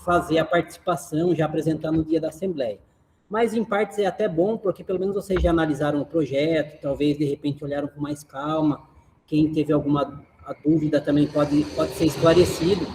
fazer a participação, já apresentar no dia da Assembleia. Mas, em partes, é até bom, porque pelo menos vocês já analisaram o projeto, talvez, de repente, olharam com mais calma. Quem teve alguma dúvida também pode ser esclarecido.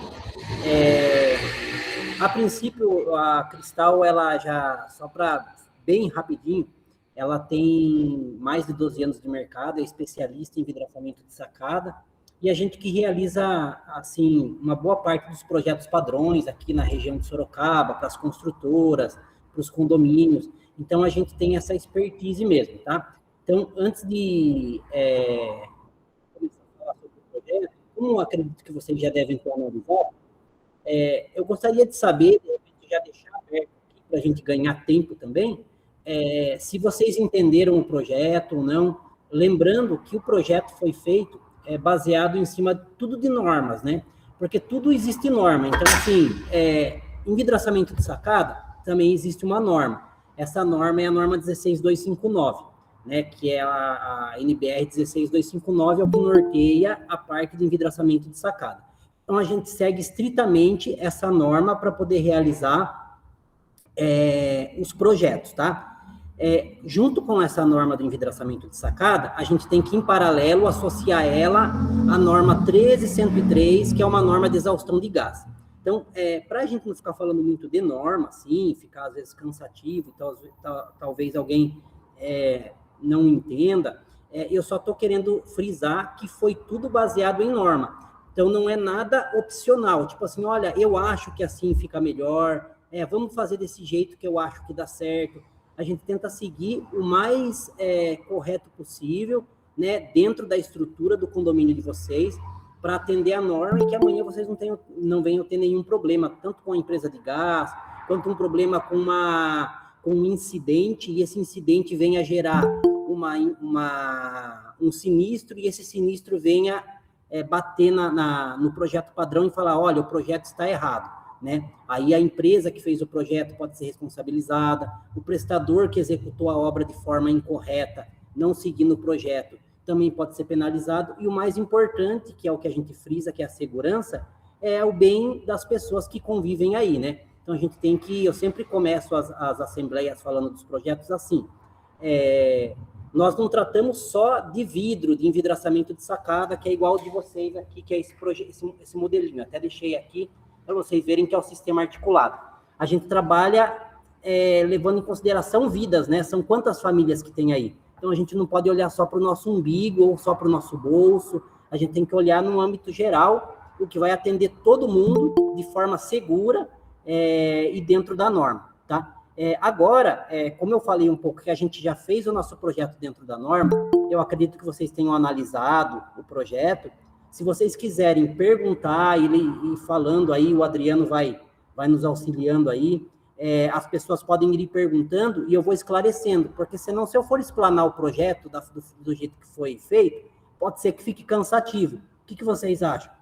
A princípio, a Cristal, ela já, só para bem rapidinho, ela tem mais de 12 anos de mercado, é especialista em vidraçamento de sacada, e a gente que realiza, assim, uma boa parte dos projetos padrões aqui na região de Sorocaba, para as construtoras, para os condomínios. Então, a gente tem essa expertise mesmo, tá? Então, antes de começar a falar sobre o projeto, como eu acredito que vocês já devem ter analisado, eu gostaria de saber, de repente, já deixar aberto aqui para a gente ganhar tempo também, se vocês entenderam o projeto ou não, lembrando que o projeto foi feito baseado em cima tudo de normas, né? Porque tudo existe norma. Então, assim, em vidraçamento de sacada, também existe uma norma. Essa norma é a norma 16259, né? Que é a NBR 16259, é o que norteia a parte de envidraçamento de sacada. Então, a gente segue estritamente essa norma para poder realizar os projetos, tá? Junto com essa norma do envidraçamento de sacada, a gente tem que, em paralelo, associar ela à norma 13103, que é uma norma de exaustão de gás. Então, para a gente não ficar falando muito de norma, assim, ficar às vezes cansativo, talvez alguém não entenda, eu só estou querendo frisar que foi tudo baseado em norma. Então, não é nada opcional, tipo assim, olha, eu acho que assim fica melhor, vamos fazer desse jeito que eu acho que dá certo. A gente tenta seguir o mais correto possível, né, dentro da estrutura do condomínio de vocês, para atender a norma e que amanhã vocês não venham ter nenhum problema, tanto com a empresa de gás, quanto um problema com um incidente, e esse incidente venha gerar um sinistro, e esse sinistro venha bater no projeto padrão e falar, olha, o projeto está errado. Né? Aí a empresa que fez o projeto pode ser responsabilizada, o prestador que executou a obra de forma incorreta, não seguindo o projeto, também pode ser penalizado, e o mais importante, que é o que a gente frisa, que é a segurança, é o bem das pessoas que convivem aí, né? Então a gente tem que, eu sempre começo as assembleias falando dos projetos assim, nós não tratamos só de vidro, de envidraçamento de sacada, que é igual ao de vocês aqui, que é esse modelinho, até deixei aqui, para vocês verem que é o sistema articulado. A gente trabalha levando em consideração vidas, né? São quantas famílias que tem aí? Então, a gente não pode olhar só para o nosso umbigo ou só para o nosso bolso. A gente tem que olhar no âmbito geral, o que vai atender todo mundo de forma segura e dentro da norma, tá? Agora, como eu falei um pouco que a gente já fez o nosso projeto dentro da norma, eu acredito que vocês tenham analisado o projeto. Se vocês quiserem perguntar e falando aí, o Adriano vai nos auxiliando aí, as pessoas podem ir perguntando e eu vou esclarecendo, porque senão, se eu for explanar o projeto do jeito que foi feito, pode ser que fique cansativo. O que vocês acham?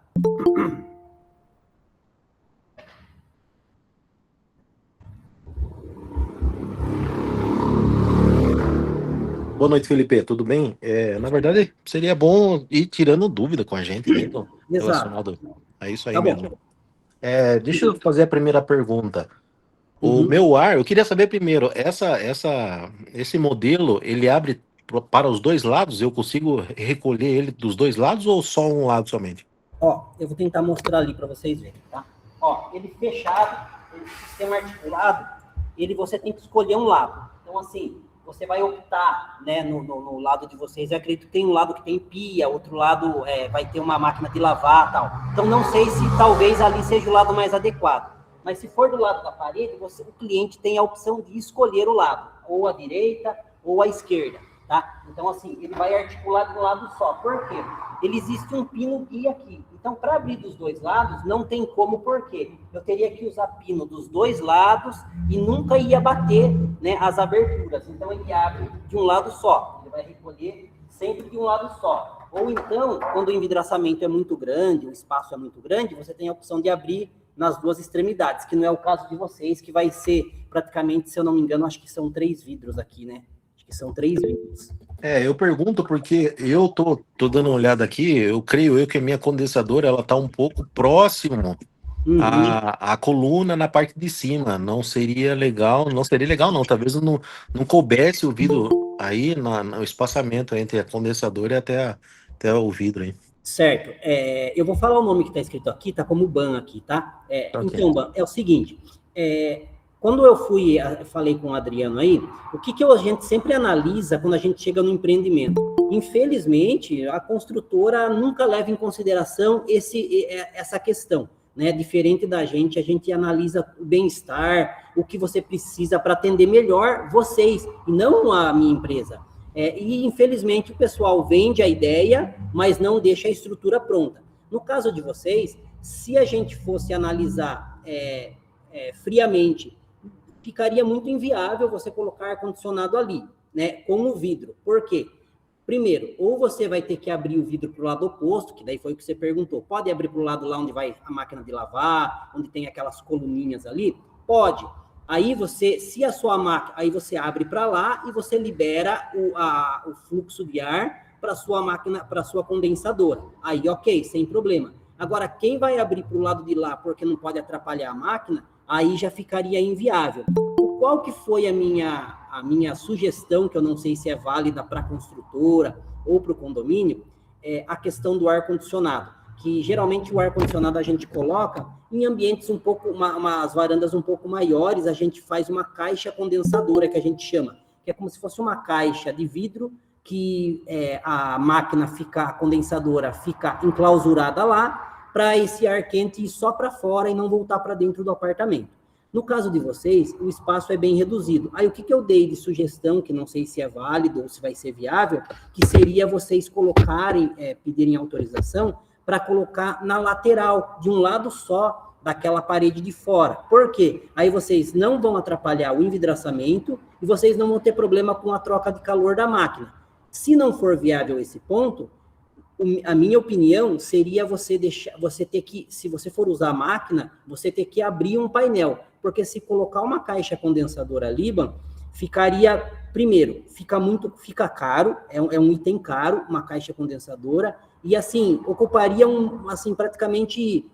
Boa noite, Felipe. Tudo bem? Na verdade, seria bom ir tirando dúvida com a gente, né? Relacionado a isso aí tá mesmo. Bom. Deixa eu fazer a primeira pergunta. O meu ar, eu queria saber primeiro, esse modelo, ele abre para os dois lados? Eu consigo recolher ele dos dois lados ou só um lado somente? Ó, eu vou tentar mostrar ali para vocês verem, tá? Ó, ele fechado, ele sistema articulado, você tem que escolher um lado. Então, assim, você vai optar, né, no lado de vocês. Eu acredito que tem um lado que tem pia, outro lado vai ter uma máquina de lavar, tal. Então, não sei se talvez ali seja o lado mais adequado. Mas se for do lado da parede, o cliente tem a opção de escolher o lado, ou a direita ou a esquerda, tá? Então, assim, ele vai articular de um lado só. Por quê? Ele existe um pino guia aqui. Então, para abrir dos dois lados, não tem como, por quê? Eu teria que usar pino dos dois lados e nunca ia bater, né, as aberturas. Então, ele abre de um lado só. Ele vai recolher sempre de um lado só. Ou então, quando o envidraçamento é muito grande, o espaço é muito grande, você tem a opção de abrir nas duas extremidades, que não é o caso de vocês, que vai ser praticamente, se eu não me engano, acho que são 3 vidros aqui, né? Acho que são 3 vidros. Eu pergunto porque eu tô dando uma olhada aqui, eu creio que a minha condensadora, ela tá um pouco próximo Uhum. a coluna na parte de cima. Não seria legal, não. Talvez não coubesse o vidro aí no espaçamento entre a condensadora e até o vidro aí. Certo. Eu vou falar o nome que está escrito aqui, tá como ban aqui, tá? Ok. Então, Ban, é o seguinte, quando eu falei com o Adriano aí, o que a gente sempre analisa quando a gente chega no empreendimento? Infelizmente, a construtora nunca leva em consideração essa questão, né? Diferente da gente, a gente analisa o bem-estar, o que você precisa para atender melhor vocês, e não a minha empresa. E, infelizmente, o pessoal vende a ideia, mas não deixa a estrutura pronta. No caso de vocês, se a gente fosse analisar friamente, ficaria muito inviável você colocar ar-condicionado ali, né, com o vidro. Por quê? Primeiro, ou você vai ter que abrir o vidro para o lado oposto, que daí foi o que você perguntou. Pode abrir para o lado lá onde vai a máquina de lavar, onde tem aquelas coluninhas ali? Pode. Aí você, se a sua máquina, aí você abre para lá e você libera o fluxo de ar para a sua máquina, para a sua condensadora. Aí, ok, sem problema. Agora, quem vai abrir para o lado de lá porque não pode atrapalhar a máquina, aí já ficaria inviável. Qual que foi a minha sugestão, que eu não sei se é válida para a construtora ou para o condomínio, a questão do ar-condicionado, que geralmente o ar-condicionado a gente coloca em ambientes um pouco, umas varandas um pouco maiores, a gente faz uma caixa condensadora, que a gente chama, que é como se fosse uma caixa de vidro, que a máquina a condensadora fica enclausurada lá, para esse ar quente ir só para fora e não voltar para dentro do apartamento. No caso de vocês, o espaço é bem reduzido. Aí, o que eu dei de sugestão, que não sei se é válido ou se vai ser viável, que seria vocês colocarem, pedirem autorização para colocar na lateral, de um lado só daquela parede de fora. Por quê? Aí vocês não vão atrapalhar o envidraçamento e vocês não vão ter problema com a troca de calor da máquina. Se não for viável esse ponto, a minha opinião seria você ter que, se você for usar a máquina, você ter que abrir um painel, porque se colocar uma caixa condensadora Liban, ficaria, primeiro, fica caro, é um item caro, uma caixa condensadora, e assim, ocuparia praticamente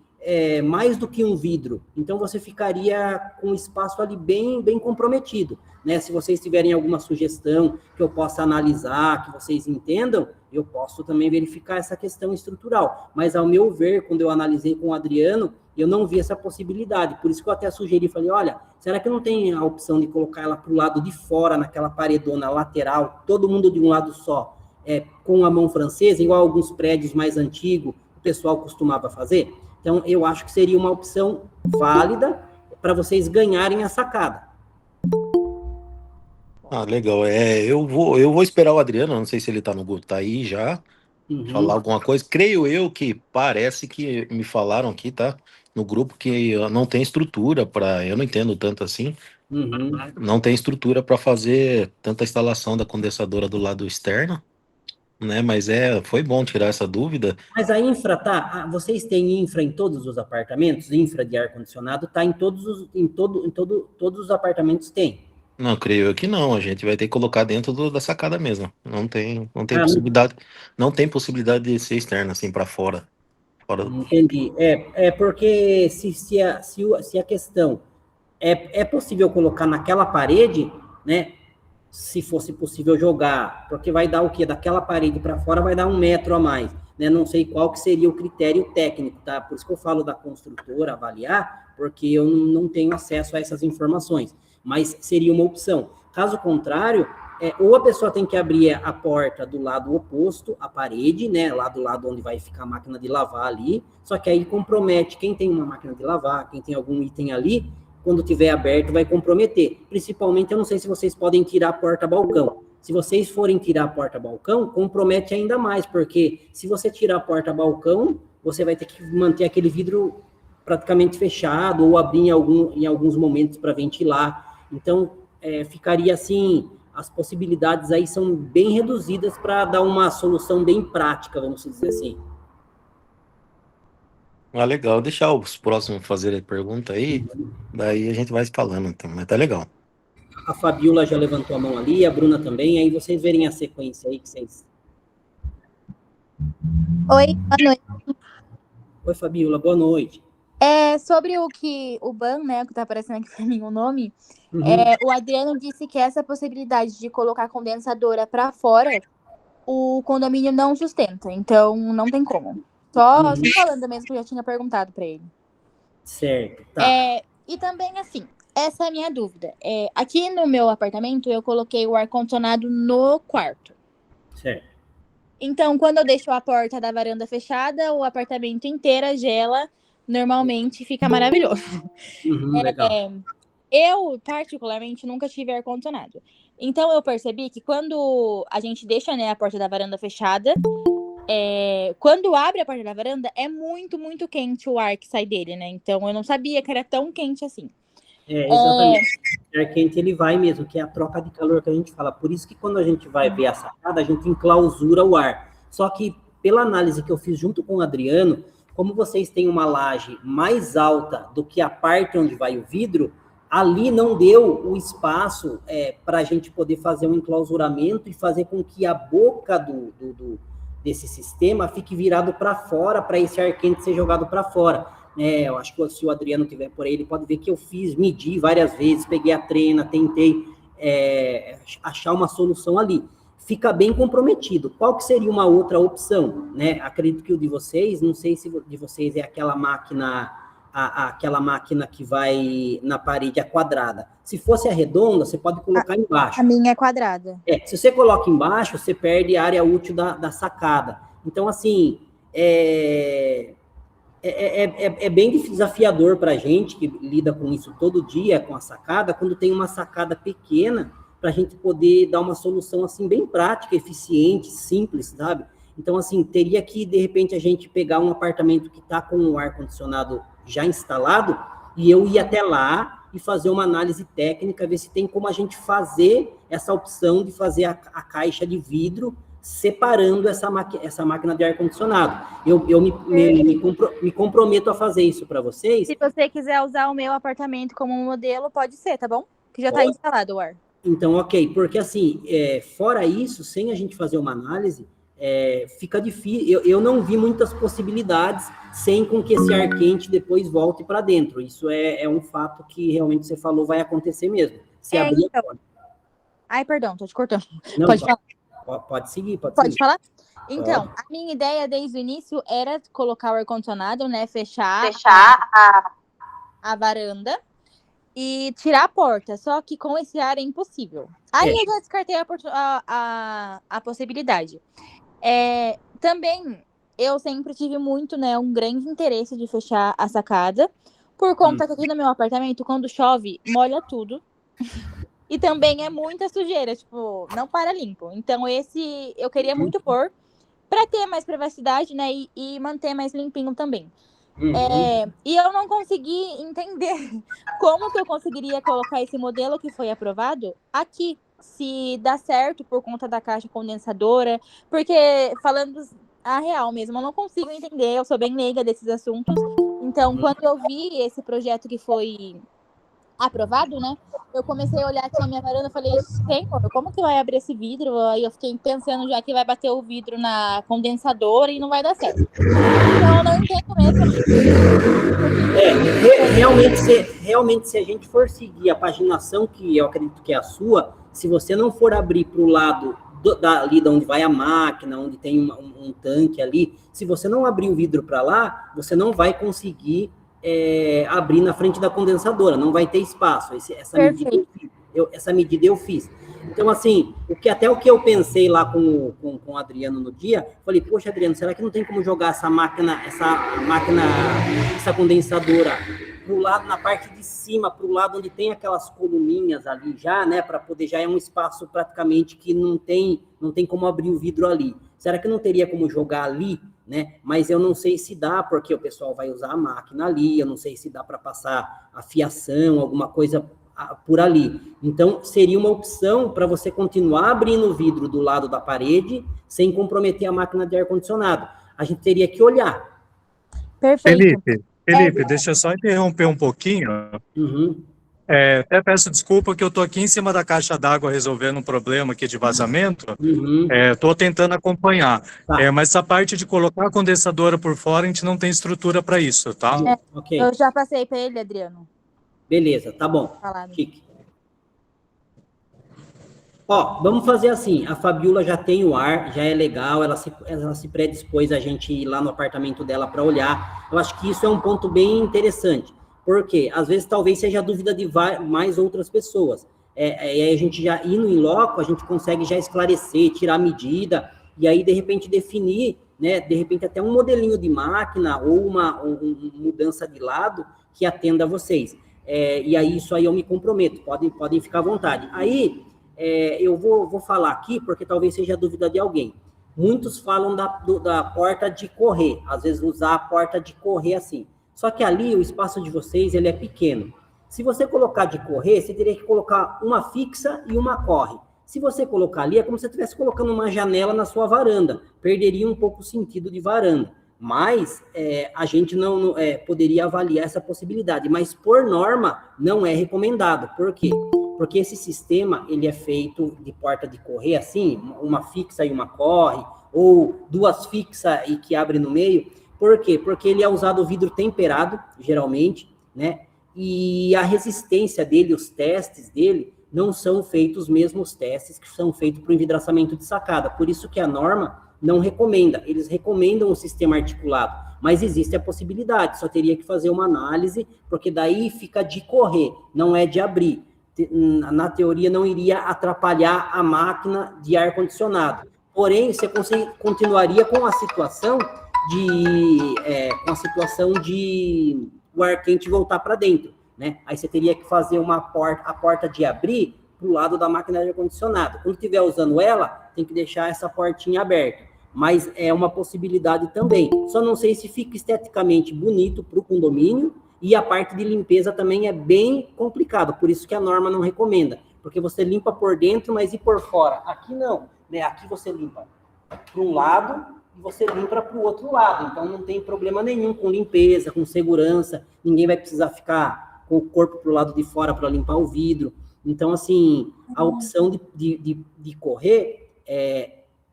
mais do que um vidro. Então você ficaria com o espaço ali bem comprometido, né? Se vocês tiverem alguma sugestão que eu possa analisar, que vocês entendam, eu posso também verificar essa questão estrutural. Mas, ao meu ver, quando eu analisei com o Adriano, eu não vi essa possibilidade. Por isso que eu até sugeri, falei, olha, será que não tem a opção de colocar ela para o lado de fora, naquela paredona lateral, todo mundo de um lado só, com a mão francesa, igual alguns prédios mais antigos, o pessoal costumava fazer? Então, eu acho que seria uma opção válida para vocês ganharem a sacada. Ah, legal. Eu vou esperar o Adriano, não sei se ele tá aí já, falar alguma coisa. Creio eu que parece que me falaram aqui, tá? No grupo que não tem estrutura para, eu não entendo tanto assim, não tem estrutura para fazer tanta instalação da condensadora do lado externo, né? Mas foi bom tirar essa dúvida. Mas a infra vocês têm infra em todos os apartamentos? Infra de ar-condicionado tá em todos os apartamentos tem. Não, creio eu que não. A gente vai ter que colocar dentro da sacada mesmo. Não tem Ah, possibilidade, não tem possibilidade de ser externa assim para fora. entendi. Porque se a questão é possível colocar naquela parede, né? Se fosse possível jogar, porque vai dar o quê? Daquela parede para fora vai dar 1 metro a mais, né? Não sei qual que seria o critério técnico, tá? Por isso que eu falo da construtora avaliar, porque eu não tenho acesso a essas informações, mas seria uma opção. Caso contrário, ou a pessoa tem que abrir a porta do lado oposto, a parede, né? Lá do lado onde vai ficar a máquina de lavar ali, só que aí compromete quem tem uma máquina de lavar, quem tem algum item ali, quando tiver aberto, vai comprometer. Principalmente, eu não sei se vocês podem tirar a porta-balcão. Se vocês forem tirar a porta-balcão, compromete ainda mais, porque se você tirar a porta-balcão, você vai ter que manter aquele vidro praticamente fechado ou abrir em alguns momentos para ventilar. Então, ficaria assim, as possibilidades aí são bem reduzidas para dar uma solução bem prática, vamos dizer assim. Ah, legal. Deixar os próximos fazerem a pergunta aí, daí a gente vai falando, então, mas tá legal. A Fabiola já levantou a mão ali, a Bruna também, aí vocês verem a sequência aí que vocês... Oi, boa noite. Oi, Fabiola, boa noite. Sobre o ban, né, que tá aparecendo aqui pra mim o nome, o Adriano disse que essa possibilidade de colocar condensadora para fora, o condomínio não sustenta, então não tem como. Só falando mesmo, que eu já tinha perguntado para ele. Certo, tá. E também, assim, essa é a minha dúvida. Aqui no meu apartamento, eu coloquei o ar-condicionado no quarto. Certo. Então, quando eu deixo a porta da varanda fechada, o apartamento inteiro gela, normalmente fica maravilhoso. Legal. Eu, particularmente, nunca tive ar-condicionado. Então, eu percebi que quando a gente deixa, né, a porta da varanda fechada, quando abre a porta da varanda, é muito, muito quente o ar que sai dele, né? Então, eu não sabia que era tão quente assim. Exatamente. O ar quente, ele vai mesmo, que é a troca de calor que a gente fala. Por isso que quando a gente vai ver a sacada, a gente enclausura o ar. Só que, pela análise que eu fiz junto com o Adriano, como vocês têm uma laje mais alta do que a parte onde vai o vidro, ali não deu o espaço para a gente poder fazer um enclausuramento e fazer com que a boca desse sistema fique virado para fora, para esse ar quente ser jogado para fora. Eu acho que se o Adriano tiver por aí, ele pode ver que eu medi várias vezes, peguei a trena, tentei achar uma solução ali. Fica bem comprometido. Qual que seria uma outra opção? Né? Acredito que o de vocês, não sei se de vocês é aquela máquina, aquela máquina que vai na parede, a quadrada. Se fosse a redonda, você pode colocar embaixo. A minha é quadrada. Se você coloca embaixo, você perde a área útil da sacada. Então, assim, é bem desafiador para a gente que lida com isso todo dia, com a sacada, quando tem uma sacada pequena, para a gente poder dar uma solução assim bem prática, eficiente, simples, sabe? Então, assim, teria que, de repente, a gente pegar um apartamento que está com o ar-condicionado já instalado e eu ir até lá e fazer uma análise técnica, ver se tem como a gente fazer essa opção de fazer a caixa de vidro separando essa máquina de ar-condicionado. Eu me comprometo a fazer isso para vocês. Se você quiser usar o meu apartamento como um modelo, pode ser, tá bom? Que já está instalado o ar. Então, ok, porque assim, fora isso, sem a gente fazer uma análise, fica difícil. Eu não vi muitas possibilidades sem com que esse ar quente depois volte para dentro. Isso é um fato que realmente você falou vai acontecer mesmo. Se abrir a porta. Ai, perdão, tô te cortando. Não, pode falar. Pode seguir, pode seguir. Pode falar? Então, a minha ideia desde o início era colocar o ar-condicionado, né? Fechar a varanda e tirar a porta. Só que com esse ar é impossível. Aí eu já descartei a possibilidade. Também, eu sempre tive muito, né, um grande interesse de fechar a sacada, por conta que aqui no meu apartamento, quando chove, molha tudo. E também é muita sujeira, tipo, não para limpo. Então, esse eu queria muito pôr para ter mais privacidade, né? E manter mais limpinho também. E eu não consegui entender como que eu conseguiria colocar esse modelo que foi aprovado aqui. Se dá certo por conta da caixa condensadora. Porque, falando a real mesmo, eu não consigo entender. Eu sou bem leiga desses assuntos. Então, quando eu vi esse projeto que foi aprovado, né? Eu comecei a olhar aqui na minha varanda e falei, Senhor, como que vai abrir esse vidro? Aí eu fiquei pensando já que vai bater o vidro na condensadora e não vai dar certo. Então eu não entendo mesmo. Realmente, se a gente for seguir a paginação, que eu acredito que é a sua, se você não for abrir para o lado ali de onde vai a máquina, onde tem um tanque ali, se você não abrir o vidro para lá, você não vai conseguir abrir na frente da condensadora, não vai ter espaço. Essa medida eu fiz. Então, assim, o que eu pensei lá com o Adriano no dia, falei, poxa, Adriano, será que não tem como jogar essa condensadora pro lado, na parte de cima, pro lado onde tem aquelas coluninhas ali já, né, para poder, já é um espaço praticamente que não tem como abrir o vidro ali. Será que não teria como jogar ali, né? Mas eu não sei se dá, porque o pessoal vai usar a máquina ali, eu não sei se dá para passar a fiação, alguma coisa por ali. Então, seria uma opção para você continuar abrindo o vidro do lado da parede, sem comprometer a máquina de ar-condicionado. A gente teria que olhar. Perfeito. Felipe, deixa eu só interromper um pouquinho. Até peço desculpa que eu estou aqui em cima da caixa d'água resolvendo um problema aqui de vazamento. Uhum. Estou tentando acompanhar. Tá. Mas essa parte de colocar a condensadora por fora, a gente não tem estrutura para isso, tá? Ok. Eu já passei para ele, Adriano. Beleza, tá bom. Falado. Chique. Ó, vamos fazer assim, a Fabiola já tem o ar, já é legal, ela se predispôs a gente ir lá no apartamento dela para olhar. Eu acho que isso é um ponto bem interessante, porque às vezes talvez seja dúvida de mais outras pessoas. E aí a gente já indo em loco, a gente consegue já esclarecer, tirar a medida, e aí de repente definir, né, de repente até um modelinho de máquina ou uma mudança de lado que atenda a vocês. E aí isso aí eu me comprometo, podem ficar à vontade. Aí eu vou falar aqui, porque talvez seja dúvida de alguém. Muitos falam da porta de correr, às vezes usar a porta de correr assim. Só que ali, o espaço de vocês, ele é pequeno. Se você colocar de correr, você teria que colocar uma fixa e uma corre. Se você colocar ali, é como se você estivesse colocando uma janela na sua varanda. Perderia um pouco o sentido de varanda. Mas a gente não poderia avaliar essa possibilidade. Mas, por norma, não é recomendado. Por quê? Porque esse sistema, ele é feito de porta de correr, assim, uma fixa e uma corre, ou duas fixas e que abre no meio. Por quê? Porque ele é usado vidro temperado, geralmente, né? E a resistência dele, os testes dele, não são feitos os mesmos testes que são feitos para o envidraçamento de sacada. Por isso que a norma não recomenda. Eles recomendam o sistema articulado, mas existe a possibilidade. Só teria que fazer uma análise, porque daí fica de correr, não é de abrir. Na teoria, não iria atrapalhar a máquina de ar-condicionado. Porém, você continuaria com a situação de o ar quente voltar para dentro, né? Aí você teria que fazer a porta de abrir para o lado da máquina de ar-condicionado. Quando estiver usando ela, tem que deixar essa portinha aberta. Mas é uma possibilidade também. Só não sei se fica esteticamente bonito para o condomínio, e a parte de limpeza também é bem complicada, por isso que a norma não recomenda, porque você limpa por dentro, mas e por fora? Aqui não, né? Aqui você limpa para um lado e você limpa para o outro lado, então não tem problema nenhum com limpeza, com segurança, ninguém vai precisar ficar com o corpo para o lado de fora para limpar o vidro. Então, assim, a opção de correr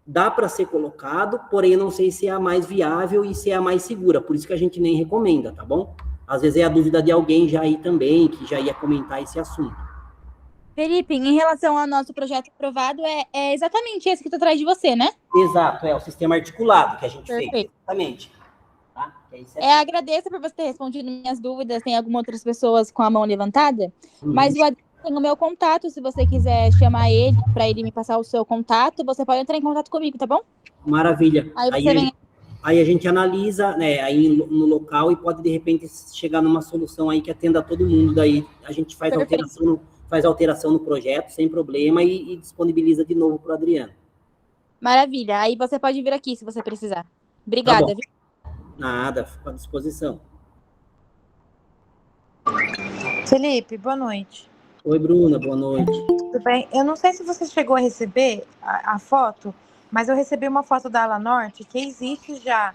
dá para ser colocado, porém eu não sei se é a mais viável e se é a mais segura, por isso que a gente nem recomenda, tá bom? Às vezes é a dúvida de alguém já aí também, que já ia comentar esse assunto. Felipe, em relação ao nosso projeto aprovado, é exatamente esse que está atrás de você, né? Exato, é o sistema articulado que a gente Perfeito. fez. Exatamente. Tá? Agradeço por você ter respondido minhas dúvidas. Tem algumas outras pessoas com a mão levantada, mas o Adriano tem o meu contato. Se você quiser chamar ele, para ele me passar o seu contato, você pode entrar em contato comigo, tá bom? Maravilha. Aí a gente analisa, né, aí no local e pode, de repente, chegar numa solução aí que atenda a todo mundo. Daí a gente faz alteração no projeto, sem problema, e disponibiliza de novo para o Adriano. Maravilha. Aí você pode vir aqui, se você precisar. Obrigada. Tá bom. Nada, fico à disposição. Felipe, boa noite. Oi, Bruna, boa noite. Tudo bem? Eu não sei se você chegou a receber a foto, mas eu recebi uma foto da ala norte que existe já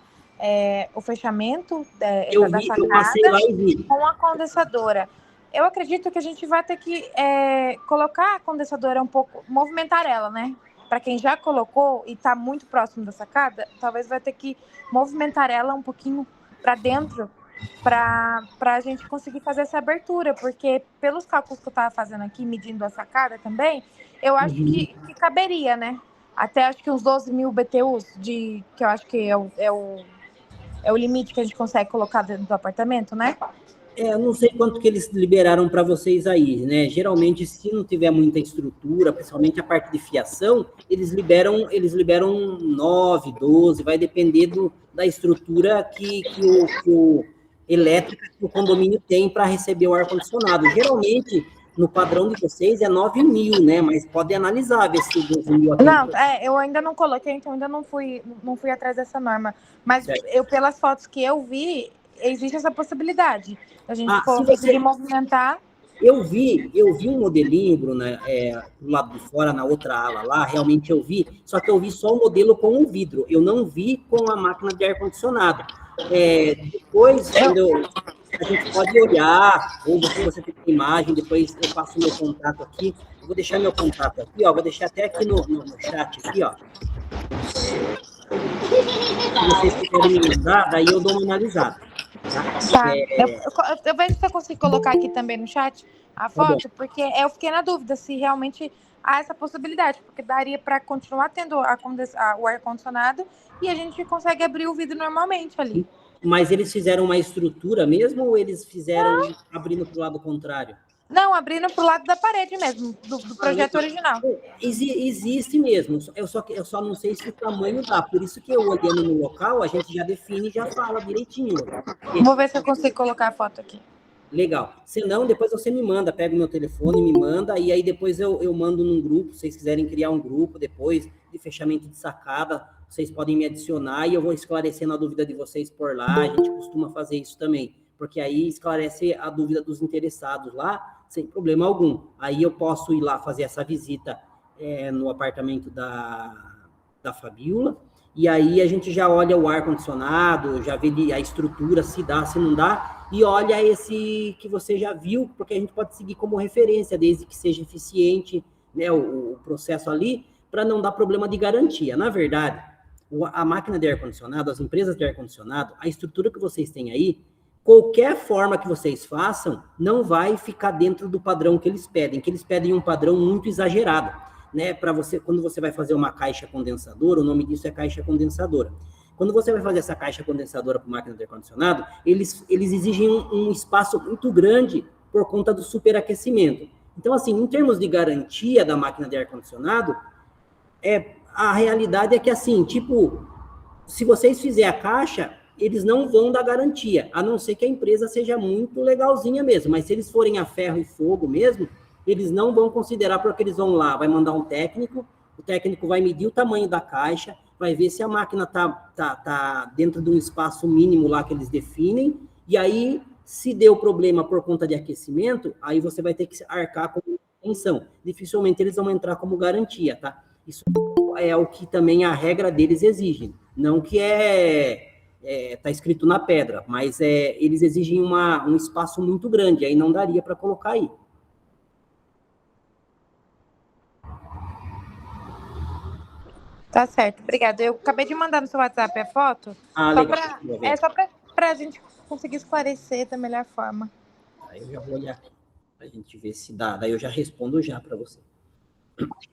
o fechamento da sacada com a condensadora. Eu acredito que a gente vai ter que colocar a condensadora um pouco, movimentar ela, né? Para quem já colocou e está muito próximo da sacada, talvez vai ter que movimentar ela um pouquinho para dentro para a gente conseguir fazer essa abertura, porque pelos cálculos que eu estava fazendo aqui, medindo a sacada também, eu acho que caberia, né? Até acho que uns 12 mil BTUs, que eu acho que é o limite que a gente consegue colocar dentro do apartamento, né? Eu não sei quanto que eles liberaram para vocês aí, né? Geralmente, se não tiver muita estrutura, principalmente a parte de fiação, eles liberam 9, 12, vai depender da estrutura que o elétrica que o condomínio tem para receber o ar-condicionado. Geralmente, no padrão de vocês, é 9 mil, né? Mas pode analisar, ver se 12 mil... Não, eu ainda não coloquei, então ainda não fui atrás dessa norma. Mas pelas fotos que eu vi, existe essa possibilidade. A gente conseguir movimentar. Eu vi um modelinho, Bruna, do lado de fora, na outra ala lá, realmente eu vi, só que eu vi só o modelo com o vidro, eu não vi com a máquina de ar-condicionado. Depois, a gente pode olhar, ou você tem imagem, depois eu passo meu contato aqui. Eu vou deixar meu contato aqui, ó. Vou deixar até aqui no chat aqui, ó. Se vocês quiserem me mandar, daí eu dou uma analisada. Tá. Eu vejo se eu consigo colocar aqui também no chat a foto, porque eu fiquei na dúvida se realmente há essa possibilidade, porque daria para continuar tendo o ar-condicionado e a gente consegue abrir o vidro normalmente ali. Mas eles fizeram uma estrutura mesmo ou eles fizeram abrindo para o lado contrário? Não, abrindo para o lado da parede mesmo, do projeto original. Existe mesmo, eu só não sei se o tamanho dá, por isso que eu olhando no local, a gente já define e já fala direitinho. Vou ver se eu consigo colocar a foto aqui. Legal. Se não, depois você me manda, pega o meu telefone, me manda, e aí depois eu mando num grupo, se vocês quiserem criar um grupo depois de fechamento de sacada, vocês podem me adicionar e eu vou esclarecendo a dúvida de vocês por lá, a gente costuma fazer isso também, porque aí esclarece a dúvida dos interessados lá, sem problema algum. Aí eu posso ir lá fazer essa visita no apartamento da Fabiola, e aí a gente já olha o ar-condicionado, já vê a estrutura, se dá, se não dá, e olha esse que você já viu, porque a gente pode seguir como referência, desde que seja eficiente, né, o processo ali, para não dar problema de garantia. Na verdade, a máquina de ar-condicionado, as empresas de ar-condicionado, a estrutura que vocês têm aí, qualquer forma que vocês façam, não vai ficar dentro do padrão que eles pedem um padrão muito exagerado, né? Para você, quando você vai fazer uma caixa condensadora, o nome disso é caixa condensadora. Quando você vai fazer essa caixa condensadora para máquina de ar-condicionado, eles exigem um espaço muito grande por conta do superaquecimento. Então, assim, em termos de garantia da máquina de ar-condicionado, a realidade é que, assim, tipo, se vocês fizerem a caixa, eles não vão dar garantia, a não ser que a empresa seja muito legalzinha mesmo, mas se eles forem a ferro e fogo mesmo, eles não vão considerar, porque eles vão lá, vai mandar um técnico, o técnico vai medir o tamanho da caixa, vai ver se a máquina tá dentro de um espaço mínimo lá que eles definem, e aí, se deu problema por conta de aquecimento, aí você vai ter que arcar com manutenção. Dificilmente eles vão entrar como garantia, tá? Isso é o que também a regra deles exige, não que tá escrito na pedra, mas eles exigem um espaço muito grande, aí não daria para colocar aí. Tá certo, obrigada. Eu acabei de mandar no seu WhatsApp a foto, só para a gente conseguir esclarecer da melhor forma. Aí eu já vou olhar para a gente ver se dá, daí eu já respondo já para você.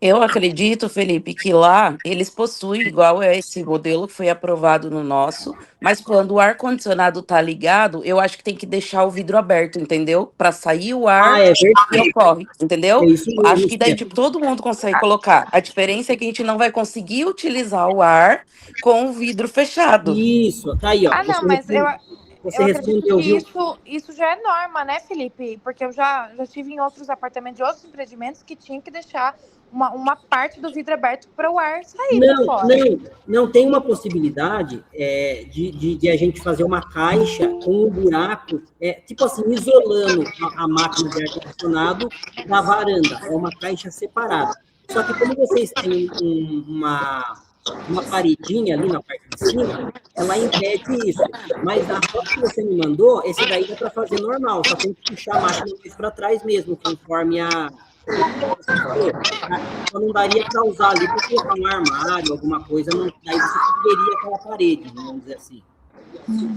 Eu acredito, Felipe, que lá eles possuem, igual esse modelo que foi aprovado no nosso, mas quando o ar-condicionado tá ligado, eu acho que tem que deixar o vidro aberto, entendeu? Para sair o ar e ocorre, entendeu? Acho que daí tipo, todo mundo consegue colocar. A diferença é que a gente não vai conseguir utilizar o ar com o vidro fechado. Isso, tá aí, ó. Ah, não, mas eu acredito que isso já é norma, né, Felipe? Porque eu já estive em outros apartamentos de outros empreendimentos que tinham que deixar uma parte do vidro aberto para o ar sair. Não tem uma possibilidade de a gente fazer uma caixa com um buraco, tipo assim, isolando a máquina de ar-condicionado da varanda. É uma caixa separada. Só que como vocês têm uma paredinha ali na parte de cima, ela impede isso. Mas a foto que você me mandou, esse daí dá para fazer normal, só tem que puxar a máquina mais para trás mesmo, conforme só não daria para usar ali para colocar um armário, alguma coisa, daí você perderia aquela parede, vamos dizer assim.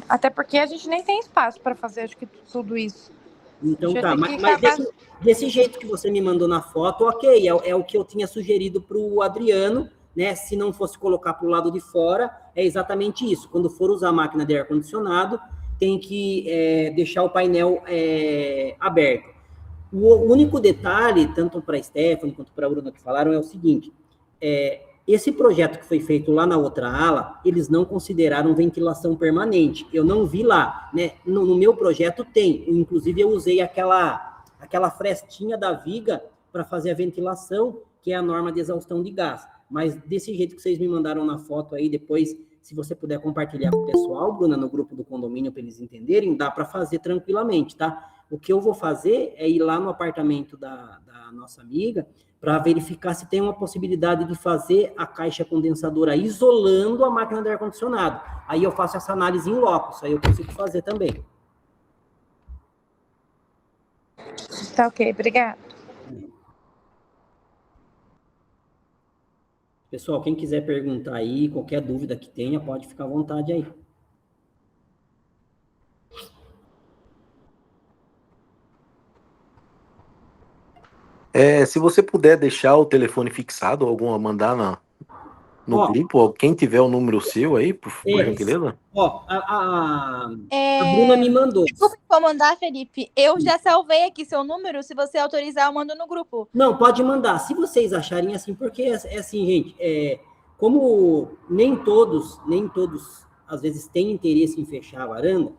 Até porque a gente nem tem espaço para fazer, acho que tudo isso. Então tá, mas desse jeito que você me mandou na foto, ok, é o que eu tinha sugerido para o Adriano, né? Se não fosse colocar para o lado de fora, é exatamente isso. Quando for usar a máquina de ar-condicionado, tem que deixar o painel aberto. O único detalhe, tanto para a Stephanie quanto para a Bruna que falaram, é o seguinte, esse projeto que foi feito lá na outra ala, eles não consideraram ventilação permanente. Eu não vi lá, né? No meu projeto tem, inclusive eu usei aquela frestinha da viga para fazer a ventilação, que é a norma de exaustão de gás. Mas desse jeito que vocês me mandaram na foto aí, depois, se você puder compartilhar com o pessoal, Bruna, no grupo do condomínio, para eles entenderem, dá para fazer tranquilamente, tá? O que eu vou fazer é ir lá no apartamento da nossa amiga para verificar se tem uma possibilidade de fazer a caixa condensadora isolando a máquina de ar-condicionado. Aí eu faço essa análise em loco, isso aí eu consigo fazer também. Tá ok, obrigada. Pessoal, quem quiser perguntar aí, qualquer dúvida que tenha, pode ficar à vontade aí. Se você puder deixar o telefone fixado, mandar no grupo, ó, quem tiver o número seu aí, por gentileza. Ó, a Bruna me mandou. Desculpa incomodar, Felipe. Eu já salvei aqui seu número. Se você autorizar, eu mando no grupo. Não, pode mandar. Se vocês acharem assim, porque é assim, gente, como nem todos, às vezes, têm interesse em fechar a varanda,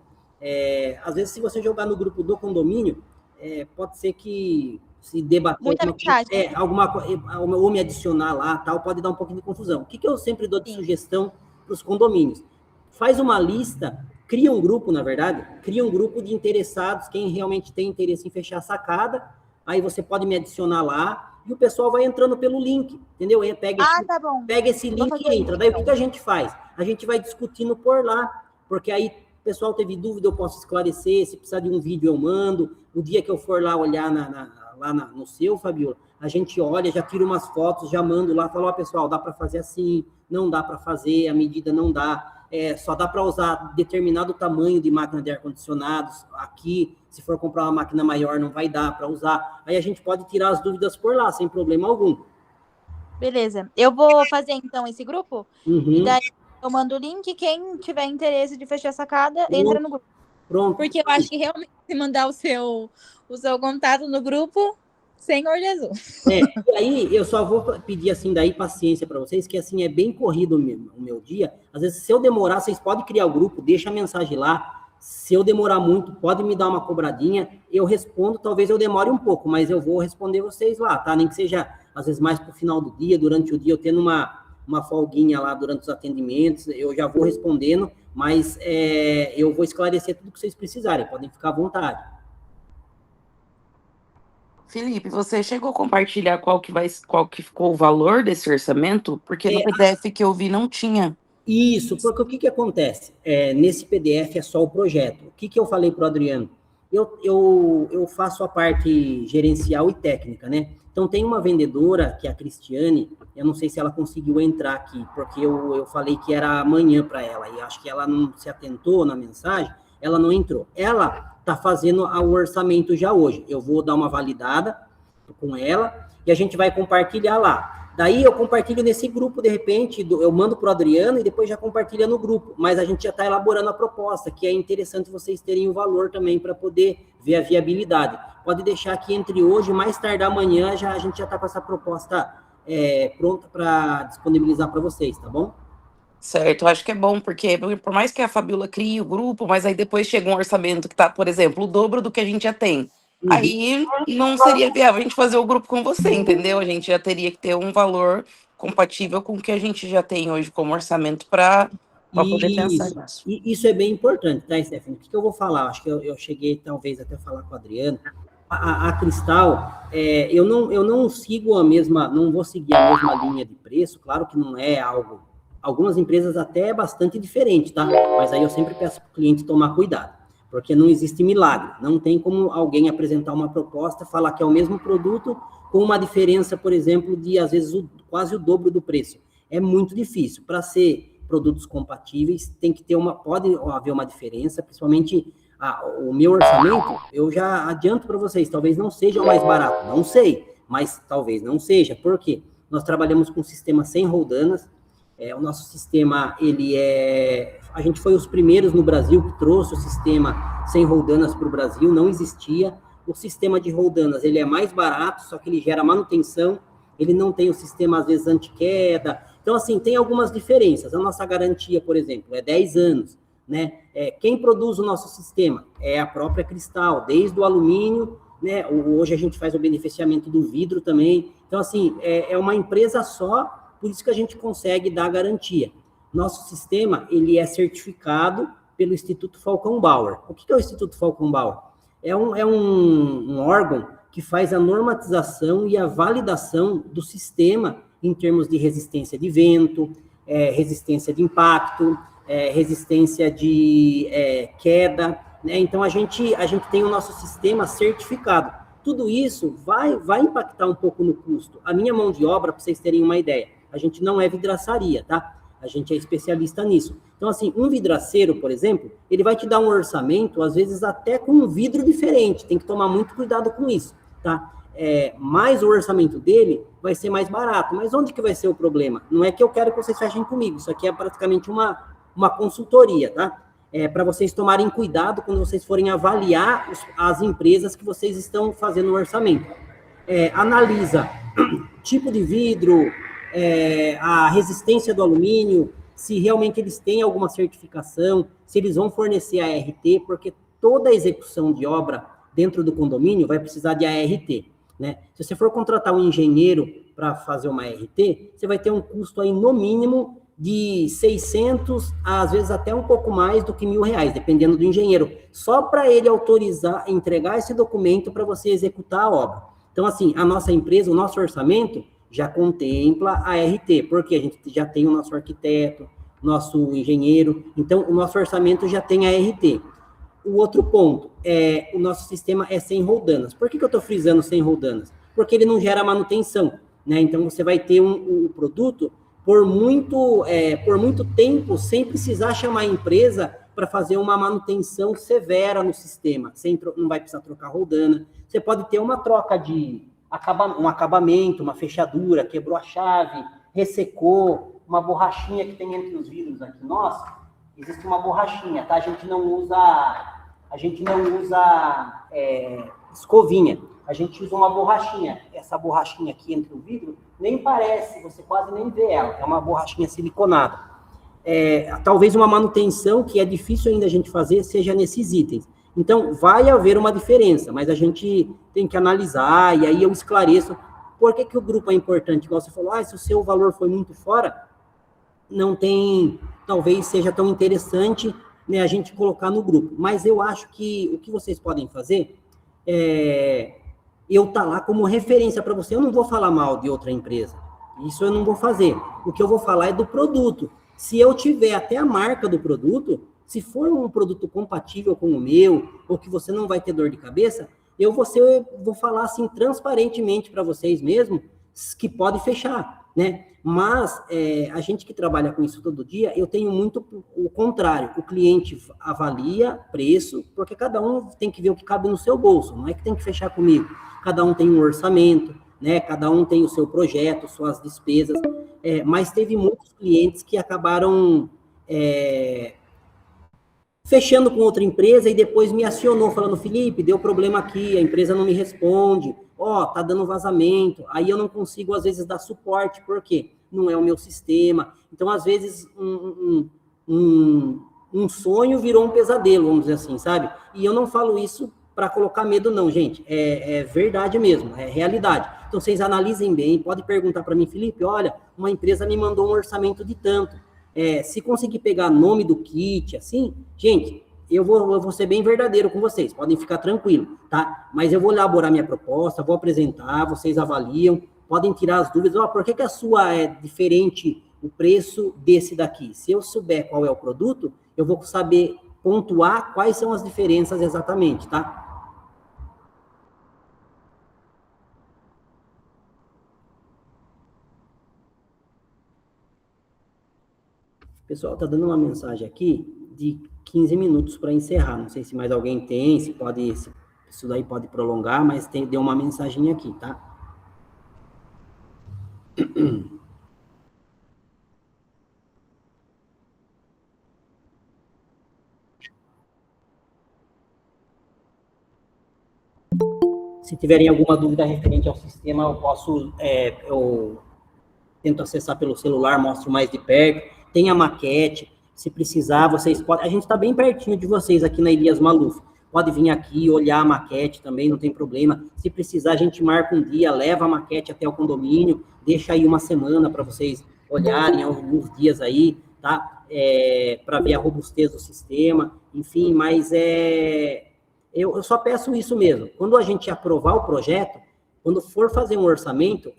às vezes, se você jogar no grupo do condomínio, pode ser que se debater alguma coisa, ou me adicionar lá, tal, pode dar um pouquinho de confusão. O que eu sempre dou de sugestão para os condomínios? Faz uma lista, cria um grupo, na verdade, cria um grupo de interessados, quem realmente tem interesse em fechar a sacada, aí você pode me adicionar lá, e o pessoal vai entrando pelo link, entendeu? Tá bom. Pega esse link e entra. Daí o que a gente faz? A gente vai discutindo por lá, porque aí o pessoal teve dúvida, eu posso esclarecer, se precisar de um vídeo eu mando, o dia que eu for lá olhar lá no seu, Fabiola, a gente olha, já tira umas fotos, já mando lá, fala, pessoal, dá para fazer assim, não dá para fazer, a medida não dá, só dá para usar determinado tamanho de máquina de ar-condicionado aqui, se for comprar uma máquina maior não vai dar para usar, aí a gente pode tirar as dúvidas por lá, sem problema algum. Beleza, eu vou fazer então esse grupo, e daí eu mando o link, quem tiver interesse de fechar a sacada, entra no grupo. Pronto. Porque eu acho que realmente se mandar o seu contato no grupo, Senhor Jesus. E aí eu só vou pedir assim daí paciência para vocês, que assim é bem corrido o meu dia. Às vezes, se eu demorar, vocês podem criar o grupo, deixa a mensagem lá. Se eu demorar muito, pode me dar uma cobradinha. Eu respondo, talvez eu demore um pouco, mas eu vou responder vocês lá, tá? Nem que seja, às vezes, mais pro final do dia, durante o dia, eu tendo uma folguinha lá durante os atendimentos, eu já vou respondendo, mas eu vou esclarecer tudo que vocês precisarem, podem ficar à vontade. Felipe, você chegou a compartilhar qual que ficou o valor desse orçamento? Porque no PDF que eu vi não tinha. Isso, porque o que acontece? Nesse PDF é só o projeto. O que eu falei para o Adriano? Eu faço a parte gerencial e técnica, né? Então, tem uma vendedora, que é a Cristiane, eu não sei se ela conseguiu entrar aqui, porque eu falei que era amanhã para ela, e acho que ela não se atentou na mensagem, ela não entrou. Ela está fazendo o orçamento já hoje. Eu vou dar uma validada com ela, e a gente vai compartilhar lá. Daí eu compartilho nesse grupo, de repente, eu mando para o Adriano e depois já compartilha no grupo. Mas a gente já está elaborando a proposta, que é interessante vocês terem o valor também para poder ver a viabilidade. Pode deixar que entre hoje, mais tardar amanhã, a gente já está com essa proposta pronta para disponibilizar para vocês, tá bom? Certo, acho que é bom, porque por mais que a Fabiola crie o grupo, mas aí depois chega um orçamento que está, por exemplo, o dobro do que a gente já tem. Aí não seria viável a gente fazer o grupo com você, entendeu? A gente já teria que ter um valor compatível com o que a gente já tem hoje como orçamento para poder pensar nisso. Isso é bem importante, tá, Stephanie? O que eu vou falar? Acho que eu cheguei, talvez, até falar com a Adriana. A Cristal, eu não sigo não vou seguir a mesma linha de preço, claro que não é algo... Algumas empresas até é bastante diferente, tá? Mas aí eu sempre peço para o cliente tomar cuidado, porque não existe milagre. Não tem como alguém apresentar uma proposta, falar que é o mesmo produto, com uma diferença, por exemplo, de, às vezes, quase o dobro do preço. É muito difícil. Para ser produtos compatíveis, tem que ter pode haver uma diferença, principalmente o meu orçamento, eu já adianto para vocês, talvez não seja o mais barato, não sei, mas talvez não seja. Por quê? Nós trabalhamos com um sistema sem roldanas. O nosso sistema, a gente foi os primeiros no Brasil que trouxe o sistema sem roldanas para o Brasil, não existia. O sistema de roldanas, ele é mais barato, só que ele gera manutenção, ele não tem o sistema, às vezes, anti-queda. Então, assim, tem algumas diferenças. A nossa garantia, por exemplo, é 10 anos, né? Quem produz o nosso sistema é a própria Cristal, desde o alumínio, né? Hoje a gente faz o beneficiamento do vidro também. Então, assim, é uma empresa só. Por isso que a gente consegue dar garantia. Nosso sistema, ele é certificado pelo Instituto Falcão Bauer. O que é o Instituto Falcão Bauer? É um órgão que faz a normatização e a validação do sistema em termos de resistência de vento, resistência de impacto, resistência de queda, né? Então, a gente tem o nosso sistema certificado. tudo isso vai impactar um pouco no custo. A minha mão de obra, para vocês terem uma ideia, a gente não é vidraçaria, tá? A gente é especialista nisso. Então, assim, um vidraceiro, por exemplo, ele vai te dar um orçamento, às vezes até com um vidro diferente. Tem que tomar muito cuidado com isso, tá? Mas o orçamento dele vai ser mais barato. Mas onde que vai ser o problema? Não é que eu quero que vocês fechem comigo. Isso aqui é praticamente uma consultoria, tá? Para vocês tomarem cuidado quando vocês forem avaliar as empresas que vocês estão fazendo o orçamento. Analisa tipo de vidro, a resistência do alumínio, se realmente eles têm alguma certificação, se eles vão fornecer ART, porque toda execução de obra dentro do condomínio vai precisar de ART, né? Se você for contratar um engenheiro para fazer uma ART, você vai ter um custo aí, no mínimo, de 600, às vezes até um pouco mais do que R$1.000, dependendo do engenheiro, só para ele autorizar, entregar esse documento para você executar a obra. Então, assim, a nossa empresa, o nosso orçamento já contempla a ART, porque a gente já tem o nosso arquiteto, nosso engenheiro, então o nosso orçamento já tem a ART. O outro ponto, o nosso sistema é sem roldanas. Por que eu estou frisando sem roldanas? Porque ele não gera manutenção, né? Então você vai ter o produto por muito tempo, sem precisar chamar a empresa para fazer uma manutenção severa no sistema, não vai precisar trocar roldana. Você pode ter uma troca de um acabamento, uma fechadura, quebrou a chave, ressecou, uma borrachinha que tem entre os vidros aqui, existe uma borrachinha, tá? A gente não usa escovinha, a gente usa uma borrachinha. Essa borrachinha aqui entre o vidro nem parece, você quase nem vê ela, é uma borrachinha siliconada. Talvez uma manutenção que é difícil ainda a gente fazer seja nesses itens. Então, vai haver uma diferença, mas a gente tem que analisar, e aí eu esclareço por que o grupo é importante. Igual você falou, se o seu valor foi muito fora, talvez seja tão interessante, né, a gente colocar no grupo. Mas eu acho que o que vocês podem fazer eu estar lá como referência para você. Eu não vou falar mal de outra empresa, isso eu não vou fazer. O que eu vou falar é do produto. Se eu tiver até a marca do produto, se for um produto compatível com o meu, ou que você não vai ter dor de cabeça, eu vou falar assim transparentemente para vocês mesmo que pode fechar, né? Mas a gente que trabalha com isso todo dia, eu tenho muito o contrário. O cliente avalia preço, porque cada um tem que ver o que cabe no seu bolso, não é que tem que fechar comigo. Cada um tem um orçamento, né? Cada um tem o seu projeto, suas despesas, mas teve muitos clientes que acabaram fechando com outra empresa e depois me acionou falando, Felipe, deu problema aqui, a empresa não me responde, tá dando vazamento, aí eu não consigo às vezes dar suporte, por quê? Não é o meu sistema. Então, às vezes, um sonho virou um pesadelo, vamos dizer assim, sabe? E eu não falo isso para colocar medo, não, gente. É verdade mesmo, é realidade. Então, vocês analisem bem, pode perguntar para mim, Felipe, olha, uma empresa me mandou um orçamento de tanto. Se conseguir pegar nome do kit, assim, gente, eu vou ser bem verdadeiro com vocês, podem ficar tranquilos, tá? Mas eu vou elaborar minha proposta, vou apresentar, vocês avaliam, podem tirar as dúvidas, por que a sua é diferente o preço desse daqui? Se eu souber qual é o produto, eu vou saber pontuar quais são as diferenças exatamente, tá? Pessoal, tá dando uma mensagem aqui de 15 minutos para encerrar. Não sei se mais alguém tem, se isso daí pode prolongar, mas deu uma mensagem aqui, tá? Se tiverem alguma dúvida referente ao sistema, eu tento acessar pelo celular, mostro mais de perto. Tem a maquete, se precisar, vocês podem... A gente está bem pertinho de vocês aqui na Elias Maluf. Pode vir aqui, olhar a maquete também, não tem problema. Se precisar, a gente marca um dia, leva a maquete até o condomínio, deixa aí uma semana para vocês olharem alguns dias aí, tá? Para ver a robustez do sistema, enfim, mas eu só peço isso mesmo. Quando a gente aprovar o projeto, quando for fazer um orçamento,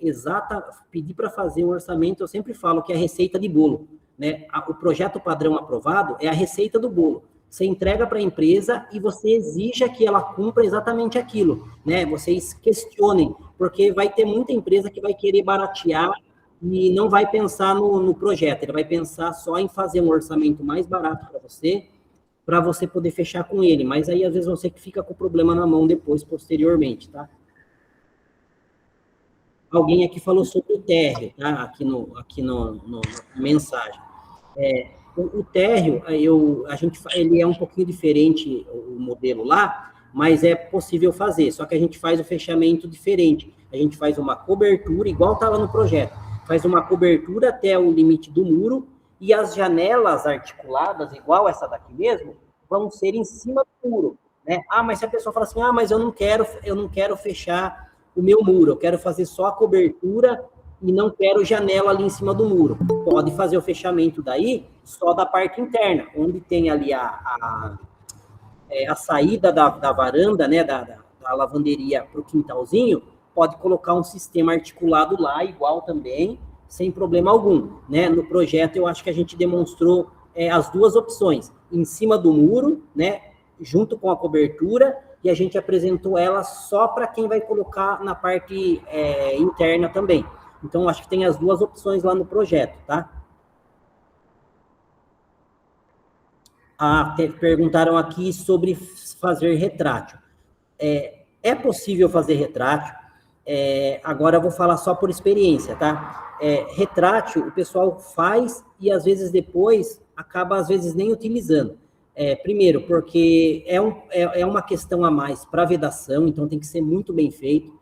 pedir para fazer um orçamento, eu sempre falo que é a receita de bolo, né? O projeto padrão aprovado é a receita do bolo. Você entrega para a empresa e você exija que ela cumpra exatamente aquilo, né? Vocês questionem, porque vai ter muita empresa que vai querer baratear e não vai pensar no projeto, ele vai pensar só em fazer um orçamento mais barato para você poder fechar com ele, mas aí às vezes você que fica com o problema na mão depois, posteriormente, tá? Alguém aqui falou sobre o térreo, tá? Aqui no mensagem. O térreo, ele é um pouquinho diferente, o modelo lá, mas é possível fazer, só que a gente faz o fechamento diferente. A gente faz uma cobertura, igual está lá no projeto, faz uma cobertura até o limite do muro, e as janelas articuladas, igual essa daqui mesmo, vão ser em cima do muro, né? Mas se a pessoa fala assim, mas eu não quero fechar o meu muro, eu quero fazer só a cobertura e não quero janela ali em cima do muro. Pode fazer o fechamento daí só da parte interna, onde tem ali a saída da varanda, né, da lavanderia para o quintalzinho, pode colocar um sistema articulado lá, igual também, sem problema algum, né? No projeto, eu acho que a gente demonstrou as duas opções, em cima do muro, né, junto com a cobertura, e a gente apresentou ela só para quem vai colocar na parte interna também. Então, acho que tem as duas opções lá no projeto, tá? Perguntaram aqui sobre fazer retrátil. É possível fazer retrátil, agora eu vou falar só por experiência, tá? Retrátil, o pessoal faz e, às vezes, depois, acaba, às vezes, nem utilizando. Primeiro, porque é uma questão a mais para vedação, então tem que ser muito bem feito,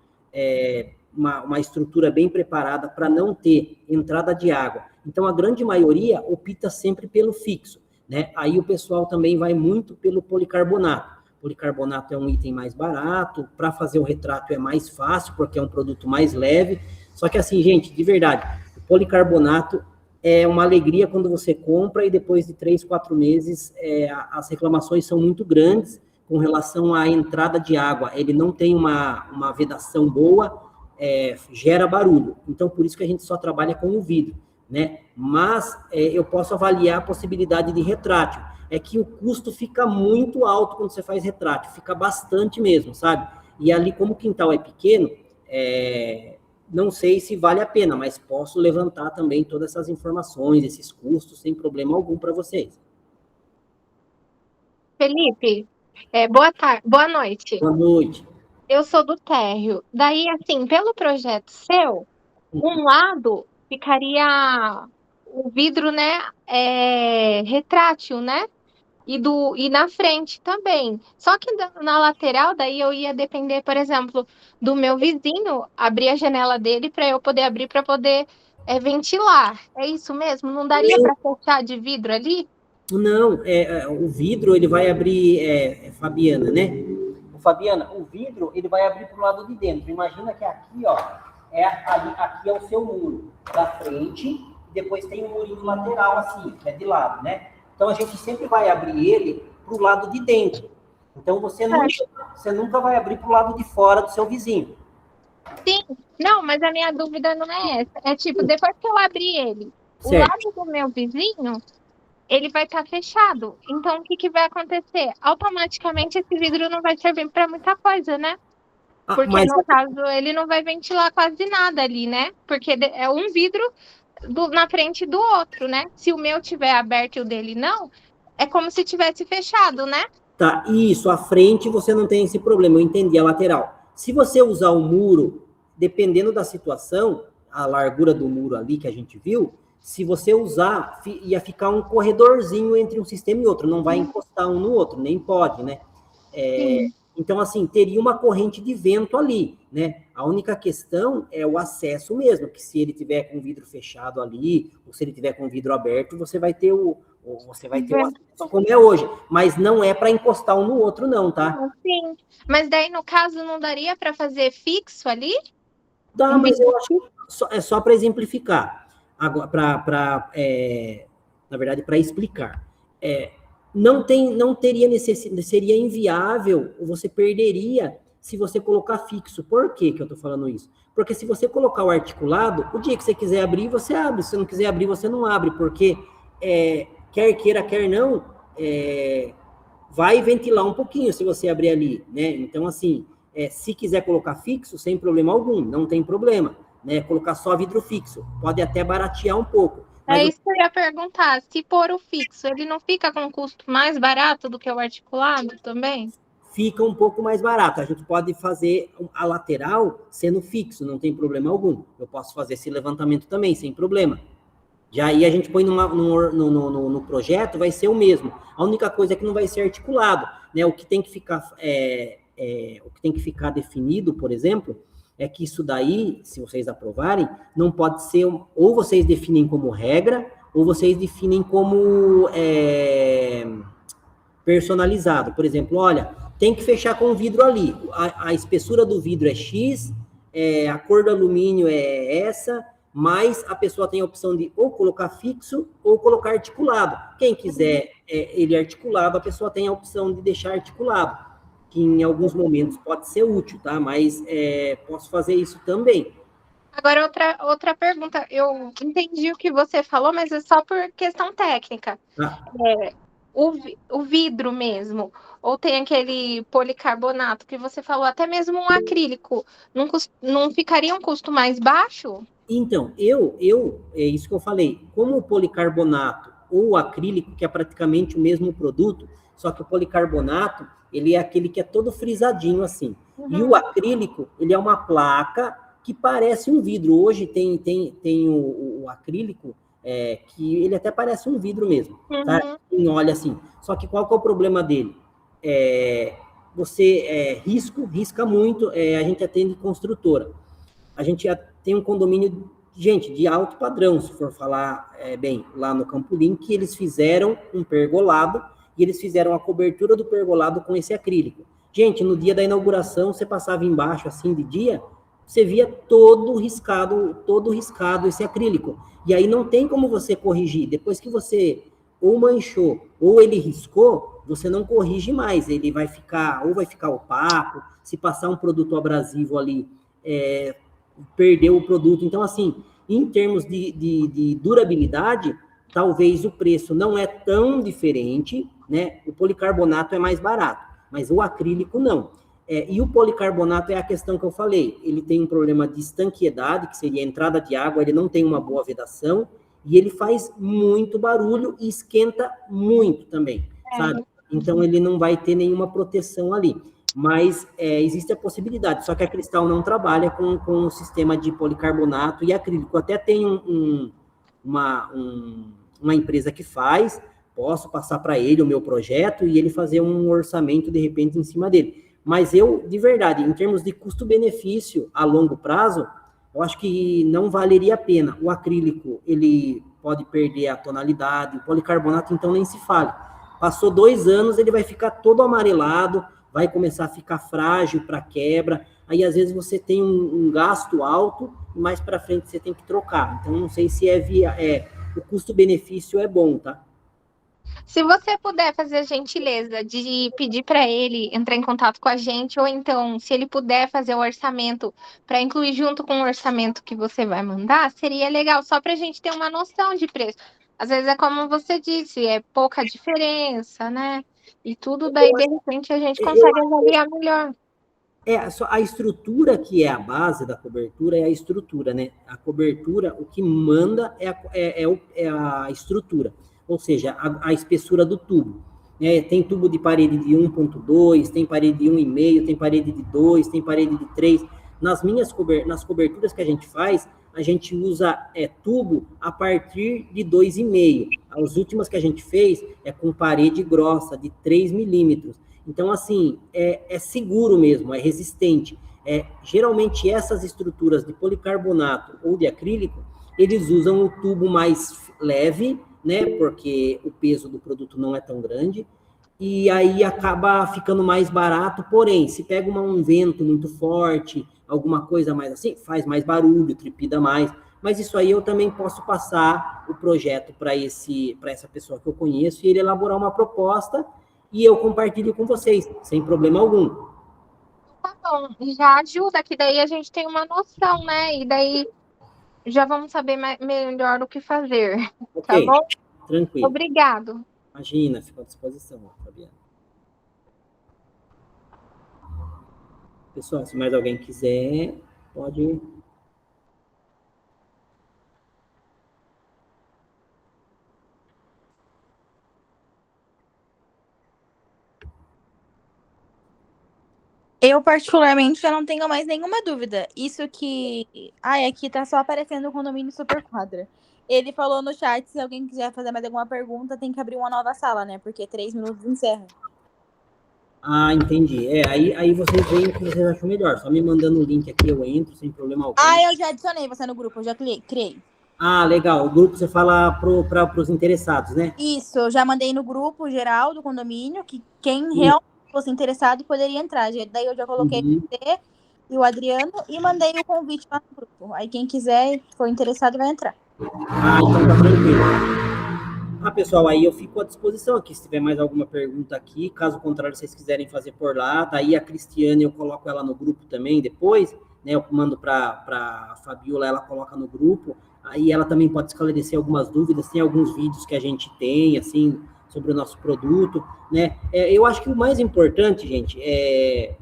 uma estrutura bem preparada para não ter entrada de água. Então, a grande maioria opta sempre pelo fixo, né? Aí o pessoal também vai muito pelo policarbonato. Policarbonato é um item mais barato, para fazer o retrato é mais fácil, porque é um produto mais leve. Só que assim, gente, de verdade, o policarbonato é uma alegria quando você compra e depois de 3, 4 meses, as reclamações são muito grandes com relação à entrada de água. Ele não tem uma vedação boa, gera barulho. Então, por isso que a gente só trabalha com o vidro, né? Mas eu posso avaliar a possibilidade de retrátil. É que o custo fica muito alto quando você faz retrátil, fica bastante mesmo, sabe? E ali, como o quintal é pequeno, não sei se vale a pena, mas posso levantar também todas essas informações, esses custos, sem problema algum para vocês. Felipe, boa noite. Boa noite. Eu sou do térreo. Daí, assim, pelo projeto seu, um lado ficaria o vidro, né, retrátil, né? E na frente também. Só que na lateral, daí eu ia depender, por exemplo, do meu vizinho abrir a janela dele para eu poder abrir para poder ventilar. É isso mesmo? Não daria para fechar de vidro ali? Não, o vidro ele vai abrir, Fabiana, né? Fabiana, o vidro ele vai abrir para o lado de dentro. Imagina que aqui, ó, aqui é o seu muro da frente, e depois tem um murinho lateral assim, que é de lado, né? Então, a gente sempre vai abrir ele para o lado de dentro. Então, você nunca vai abrir para o lado de fora do seu vizinho. Sim. Não, mas a minha dúvida não é essa. É tipo, depois que eu abrir ele, certo, o lado do meu vizinho, ele vai estar fechado. Então, o que vai acontecer? Automaticamente, esse vidro não vai servir para muita coisa, né? Porque, no caso, ele não vai ventilar quase nada ali, né? Porque é um vidro na frente do outro, né? Se o meu tiver aberto e o dele não, é como se tivesse fechado, né? Tá, isso, a frente você não tem esse problema, eu entendi, a lateral. Se você usar o muro, dependendo da situação, a largura do muro ali que a gente viu, se você usar, ia ficar um corredorzinho entre um sistema e outro, não vai encostar um no outro, nem pode, né? Então, assim, teria uma corrente de vento ali, né? A única questão é o acesso mesmo, que se ele tiver com o vidro fechado ali, ou se ele tiver com o vidro aberto, você vai ter o acesso como é hoje. Mas não é para encostar um no outro, não, tá? Sim. Mas daí, no caso, não daria para fazer fixo ali? Dá, mas eu acho que é só para exemplificar. Agora, na verdade, para explicar. Não teria necessidade, seria inviável, você perderia se você colocar fixo. Por que eu estou falando isso? Porque se você colocar o articulado, o dia que você quiser abrir, você abre. Se você não quiser abrir, você não abre, porque quer queira, quer não, vai ventilar um pouquinho se você abrir ali, né? Então, assim, se quiser colocar fixo, sem problema algum, não tem problema, né? Colocar só vidro fixo, pode até baratear um pouco. Mas isso que eu ia perguntar, se pôr o fixo, ele não fica com um custo mais barato do que o articulado também? Fica um pouco mais barato. A gente pode fazer a lateral sendo fixo, não tem problema algum. Eu posso fazer esse levantamento também, sem problema. Já aí a gente põe no projeto, vai ser o mesmo. A única coisa é que não vai ser articulado, né? O que tem que ficar definido, por exemplo, é que isso daí, se vocês aprovarem, não pode ser, ou vocês definem como regra, ou vocês definem como personalizado. Por exemplo, olha, tem que fechar com o vidro ali. A espessura do vidro é X, a cor do alumínio é essa, mas a pessoa tem a opção de ou colocar fixo ou colocar articulado. Quem quiser ele articulado, a pessoa tem a opção de deixar articulado, que em alguns momentos pode ser útil, tá? Mas posso fazer isso também. Agora, outra pergunta. Eu entendi o que você falou, mas é só por questão técnica. O vidro mesmo, ou tem aquele policarbonato que você falou, até mesmo um acrílico, não ficaria um custo mais baixo? Então, é isso que eu falei, como o policarbonato ou o acrílico, que é praticamente o mesmo produto, só que o policarbonato, ele é aquele que é todo frisadinho assim, e o acrílico, ele é uma placa que parece um vidro. Hoje tem o acrílico, que ele até parece um vidro mesmo, tá? Quem olha assim. Só que qual que é o problema dele? Você risca muito, a gente atende construtora. A gente tem um condomínio, gente, de alto padrão, se for falar bem, lá no Campolim, que eles fizeram um pergolado, e eles fizeram a cobertura do pergolado com esse acrílico. Gente, no dia da inauguração, você passava embaixo, assim, de dia, você via todo riscado esse acrílico. E aí não tem como você corrigir. Depois que você ou manchou, ou ele riscou, você não corrige mais. Ele vai ficar opaco, se passar um produto abrasivo ali, perdeu o produto. Então, assim, em termos de durabilidade, talvez o preço não é tão diferente, né? O policarbonato é mais barato, mas o acrílico não. E o policarbonato é a questão que eu falei, ele tem um problema de estanqueidade, que seria a entrada de água, ele não tem uma boa vedação, e ele faz muito barulho e esquenta muito também, sabe? Então, ele não vai ter nenhuma proteção ali. Mas existe a possibilidade, só que a Cristal não trabalha com o sistema de policarbonato e acrílico. Até tem uma empresa que faz, posso passar para ele o meu projeto e ele fazer um orçamento, de repente, em cima dele. Mas eu, de verdade, em termos de custo-benefício a longo prazo, eu acho que não valeria a pena. O acrílico, ele pode perder a tonalidade, o policarbonato, então, nem se fale. Passou 2 anos, ele vai ficar todo amarelado, vai começar a ficar frágil para quebra, aí às vezes você tem um gasto alto, e mais para frente você tem que trocar. Então, não sei se o custo-benefício é bom, tá? Se você puder fazer a gentileza de pedir para ele entrar em contato com a gente, ou então, se ele puder fazer o orçamento para incluir junto com o orçamento que você vai mandar, seria legal, só para a gente ter uma noção de preço. Às vezes é como você disse, é pouca diferença, né? E tudo daí, de repente, a gente consegue avaliar melhor. A estrutura que é a base da cobertura é a estrutura, né? A cobertura, o que manda é a estrutura. Ou seja, a espessura do tubo. Tem tubo de parede de 1.2, tem parede de 1,5, tem parede de 2, tem parede de 3. Nas coberturas que a gente faz, a gente usa tubo a partir de 2,5. As últimas que a gente fez é com parede grossa, de 3 milímetros. Então, assim, é seguro mesmo, é resistente. Geralmente, essas estruturas de policarbonato ou de acrílico, eles usam o tubo mais leve, né, porque o peso do produto não é tão grande, e aí acaba ficando mais barato, porém, se pega um vento muito forte, alguma coisa mais assim, faz mais barulho, trepida mais, mas isso aí eu também posso passar o projeto para essa pessoa que eu conheço, e ele elaborar uma proposta, e eu compartilho com vocês, sem problema algum. Tá bom, já ajuda, que daí a gente tem uma noção, né, e daí já vamos saber melhor o que fazer, Okay, tá bom? tranquilo. Obrigado. Imagina, fico à disposição, Fabiana. Pessoal, se mais alguém quiser, pode... Eu, particularmente, já não tenho mais nenhuma dúvida. Isso que... Ai, aqui tá só aparecendo o condomínio Super Quadra. Ele falou no chat, se alguém quiser fazer mais alguma pergunta, tem que abrir uma nova sala, né? Porque 3 minutos encerra. Ah, entendi. Aí vocês veem o que vocês acham melhor. Só me mandando o link aqui, eu entro sem problema algum. Ah, eu já adicionei você no grupo, eu já criei. Ah, legal. O grupo você fala para os interessados, né? Isso, eu já mandei no grupo geral do condomínio, que quem realmente fosse interessado poderia entrar. Daí eu já coloquei você e o Adriano e mandei o convite lá no grupo. Aí quem quiser, for interessado, vai entrar. Ah, então tá tranquilo. Ah, pessoal, aí eu fico à disposição aqui, se tiver mais alguma pergunta aqui, caso contrário, vocês quiserem fazer por lá, daí a Cristiane, eu coloco ela no grupo também depois, né, eu mando para a Fabiola, ela coloca no grupo, aí ela também pode esclarecer algumas dúvidas, tem alguns vídeos que a gente tem, assim, sobre o nosso produto, né, eu acho que o mais importante, gente, é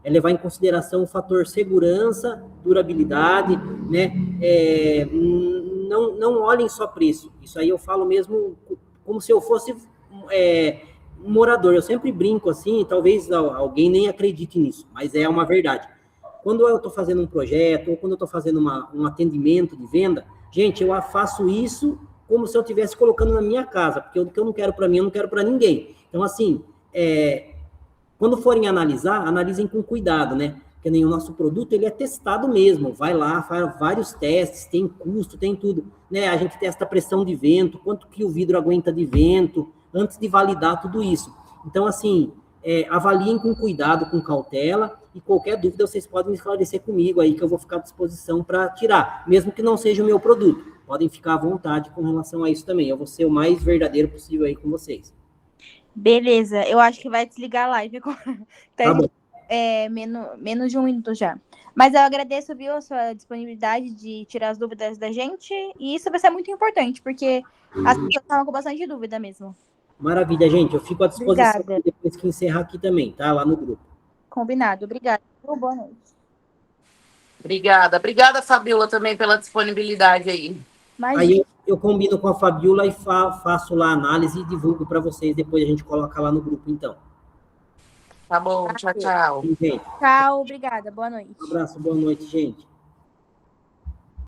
levar em consideração o fator segurança, durabilidade, né, não olhem só preço. Isso aí eu falo mesmo como se eu fosse um morador. Eu sempre brinco assim, talvez alguém nem acredite nisso, mas é uma verdade. Quando eu estou fazendo um projeto, ou quando eu estou fazendo um atendimento de venda, gente, eu faço isso como se eu estivesse colocando na minha casa, porque o que eu não quero para mim, eu não quero para ninguém. Então, assim, quando forem analisar, analisem com cuidado, né? Porque nem o nosso produto, ele é testado mesmo, vai lá, faz vários testes, tem custo, tem tudo, né? A gente testa a pressão de vento, quanto que o vidro aguenta de vento, antes de validar tudo isso. Então, assim, avaliem com cuidado, com cautela, e qualquer dúvida vocês podem esclarecer comigo aí, que eu vou ficar à disposição para tirar, mesmo que não seja o meu produto. Podem ficar à vontade com relação a isso também, eu vou ser o mais verdadeiro possível aí com vocês. Beleza, eu acho que vai desligar a live agora. Tá bom. Menos de 1 minuto já. Mas eu agradeço, viu, a sua disponibilidade de tirar as dúvidas da gente. E isso vai ser muito importante, porque as pessoas estavam com bastante dúvida mesmo. Maravilha, gente. Eu fico à disposição Obrigada. depois que encerrar aqui também, tá? Lá no grupo. Combinado. Obrigada. Boa noite. Obrigada. Obrigada, Fabiola, também pela disponibilidade aí. Aí eu combino com a Fabiola e faço lá a análise e divulgo para vocês. Depois a gente coloca lá no grupo, então. Tá bom, tchau, tchau. Sim, gente. Tchau, obrigada. Boa noite. Um abraço, boa noite, gente.